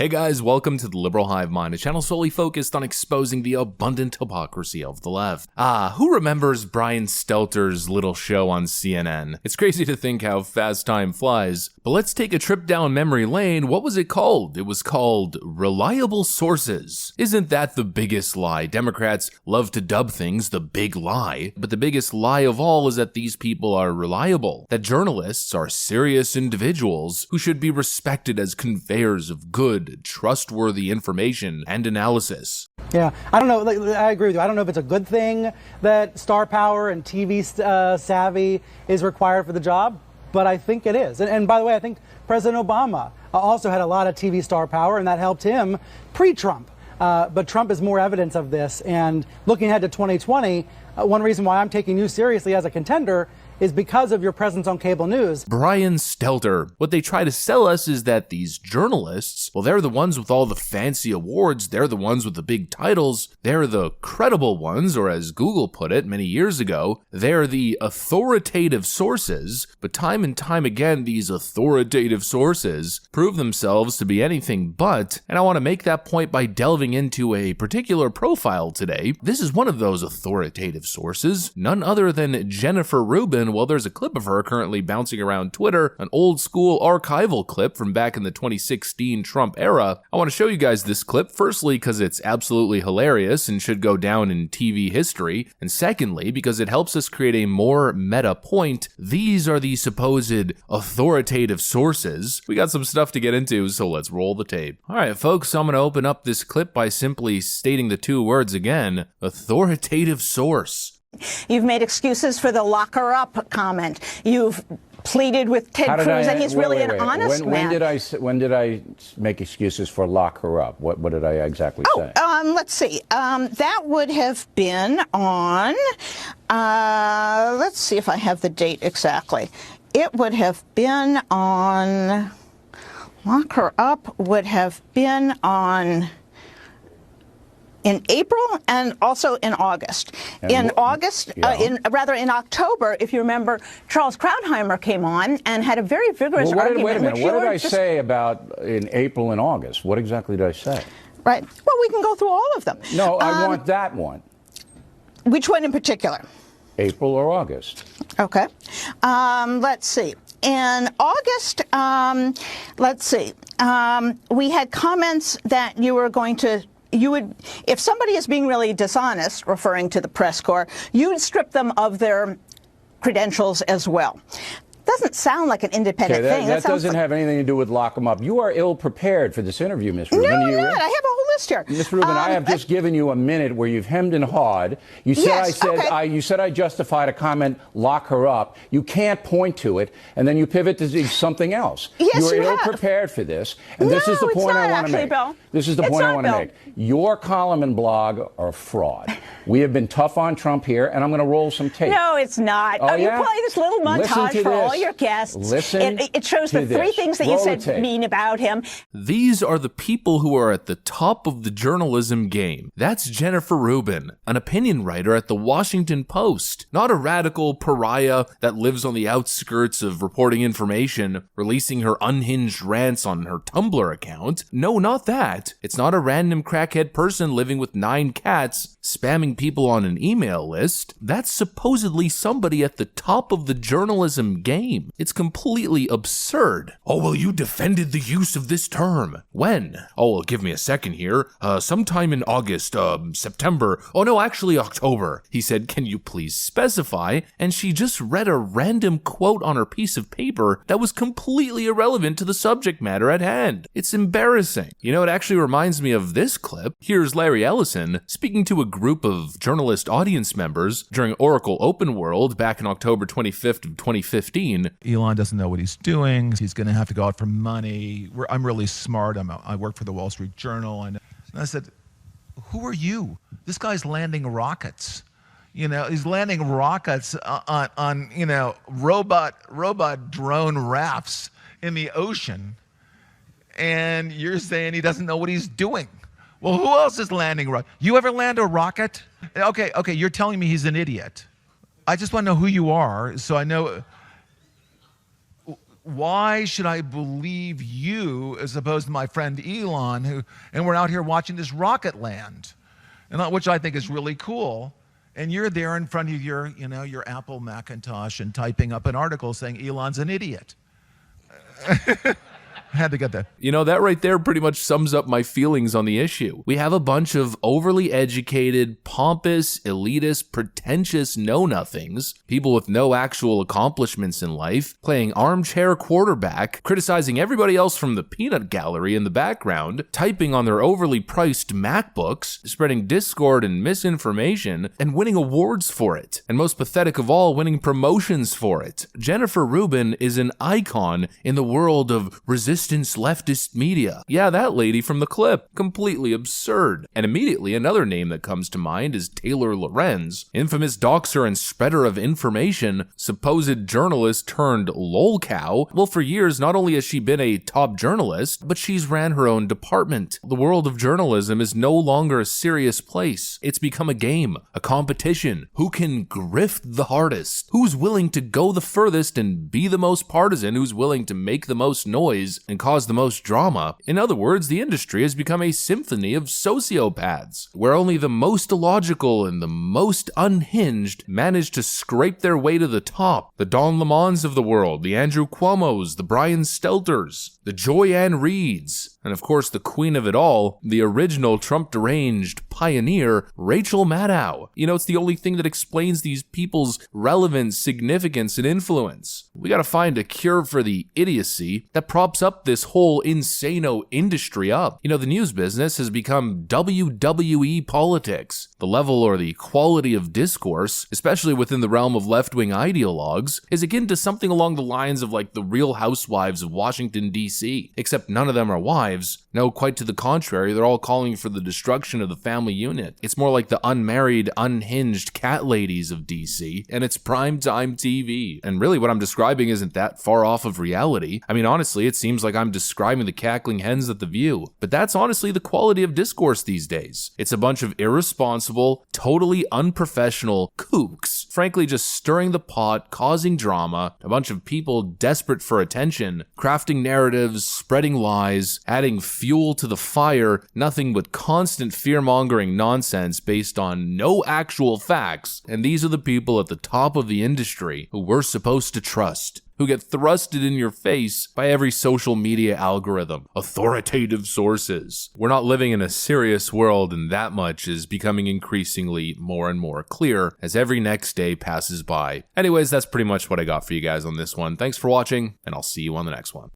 Hey guys, welcome to the Liberal Hive Mind, a channel solely focused on exposing the abundant hypocrisy of the left. Who remembers Brian Stelter's little show on CNN? It's crazy to think how fast time flies, but let's take a trip down memory lane. What was it called? It was called Reliable Sources. Isn't that the biggest lie? Democrats love to dub things the big lie, but the biggest lie of all is that these people are reliable, that journalists are serious individuals who should be respected as conveyors of good, trustworthy information and analysis. Yeah, I don't know. I agree with you. I don't know if it's a good thing that star power and TV savvy is required for the job, but I think it is. And by the way, I think President Obama also had a lot of TV star power, and that helped him pre-Trump. But Trump is more evidence of this. And looking ahead to 2020, one reason why I'm taking you seriously as a contender is because of your presence on cable news. Brian Stelter. What they try to sell us is that these journalists, well, they're the ones with all the fancy awards, they're the ones with the big titles, they're the credible ones, or as Google put it many years ago, they're the authoritative sources, but time and time again, these authoritative sources prove themselves to be anything but, and I want to make that point by delving into a particular profile today. This is one of those authoritative sources, none other than Jennifer Rubin. Well, there's a clip of her currently bouncing around Twitter, an old school archival clip from back in the 2016 Trump era. I want to show you guys this clip, firstly because it's absolutely hilarious and should go down in TV history, and secondly because it helps us create a more meta point. These are the supposed authoritative sources. We got some stuff to get into, so let's roll the tape. Alright folks, I'm going to open up this clip by simply stating the two words again: authoritative source. You've made excuses for the lock her up comment. You've pleaded with Ted Cruz, and he's really an honest man. When did I make excuses for lock her up? What did I exactly say? Let's see. That would have been on, let's see if I have the date exactly. It would have been on, lock her up would have been on in April and also in August. In October, if you remember, Charles Krauthammer came on and had a very vigorous argument. Wait a minute. What did I say about in April and August? What exactly did I say? Right. Well, we can go through all of them. No, I want that one. Which one in particular? April or August? Okay. Let's see. In August, we had comments that you were going to, if somebody is being really dishonest, referring to the press corps, you would strip them of their credentials as well. Doesn't sound like an independent thing. That doesn't have anything to do with lock them up. You are ill prepared for this interview, Ms. Rubin. No, I'm not. I have a whole list here. Ms. Rubin, I have just given you a minute where you've hemmed and hawed. You said you said I justified a comment, lock her up. You can't point to it, and then you pivot to something else. Yes, you are ill prepared for this, and this is the point I want to make. Bill. This is the point I want to make. Your column and blog are fraud. We have been tough on Trump here, and I'm going to roll some tape. No, it's not. Oh, you play this little montage for all your guests. It shows the three things that you said mean about him. These are the people who are at the top of the journalism game. That's Jennifer Rubin, an opinion writer at the Washington Post, not a radical pariah that lives on the outskirts of reporting information, releasing her unhinged rants on her Tumblr account. No, not that. It's not a random crackhead person living with 9 cats spamming people on an email list. That's supposedly somebody at the top of the journalism game. It's completely absurd. Oh, well, you defended the use of this term. When? Oh, well, give me a second here. Sometime in August, September. Oh, no, actually October. He said, can you please specify? And she just read a random quote on her piece of paper that was completely irrelevant to the subject matter at hand. It's embarrassing. You know, it actually reminds me of this clip. Here's Larry Ellison speaking to a group of journalist audience members during Oracle Open World back in October 25th of 2015. Elon doesn't know what he's doing. He's going to have to go out for money. I'm really smart. I work for the Wall Street Journal. And I said, who are you? This guy's landing rockets. You know, he's landing rockets on robot drone rafts in the ocean. And you're saying he doesn't know what he's doing. Well, who else is landing rockets? You ever land a rocket? Okay, you're telling me he's an idiot. I just want to know who you are so I know. why should I believe you as opposed to my friend Elon, and we're out here watching this rocket land, which I think is really cool. And you're there in front of your Apple Macintosh and typing up an article saying Elon's an idiot. I had to get that. That right there pretty much sums up my feelings on the issue. We have a bunch of overly educated, pompous, elitist, pretentious know-nothings, people with no actual accomplishments in life, playing armchair quarterback, criticizing everybody else from the peanut gallery in the background, typing on their overly priced MacBooks, spreading discord and misinformation, and winning awards for it. And most pathetic of all, winning promotions for it. Jennifer Rubin is an icon in the world of resistance leftist media. Yeah, that lady from the clip. Completely absurd. And immediately another name that comes to mind is Taylor Lorenz, infamous doxer and spreader of information, supposed journalist turned lolcow. Well, for years, not only has she been a top journalist, but she's ran her own department. The world of journalism is no longer a serious place. It's become a game, a competition. Who can grift the hardest? Who's willing to go the furthest and be the most partisan? Who's willing to make the most noise and cause the most drama? In other words, the industry has become a symphony of sociopaths, where only the most illogical and the most unhinged manage to scrape their way to the top. The Don Lemons of the world, the Andrew Cuomos, the Brian Stelters, the Joy-Ann Reids, and of course the queen of it all, the original Trump-deranged pioneer, Rachel Maddow. It's the only thing that explains these people's relevance, significance, and influence. We gotta find a cure for the idiocy that props up this whole insano industry up. The news business has become WWE politics. The level or the quality of discourse, especially within the realm of left-wing ideologues, is akin to something along the lines of like the Real Housewives of Washington, D.C., except none of them are wives. No, quite to the contrary, they're all calling for the destruction of the family unit. It's more like the unmarried, unhinged cat ladies of DC, and it's primetime TV. And really what I'm describing isn't that far off of reality. I mean, honestly, it seems like I'm describing the cackling hens at The View, but that's honestly the quality of discourse these days. It's a bunch of irresponsible, totally unprofessional kooks, frankly just stirring the pot, causing drama, a bunch of people desperate for attention, crafting narratives, spreading lies, adding fuel to the fire, nothing but constant fear-mongering nonsense based on no actual facts. And these are the people at the top of the industry who we're supposed to trust, who get thrusted in your face by every social media algorithm, authoritative sources. We're not living in a serious world, and that much is becoming increasingly more and more clear as every next day passes by. Anyways, that's pretty much what I got for you guys on this one. Thanks for watching, and I'll see you on the next one.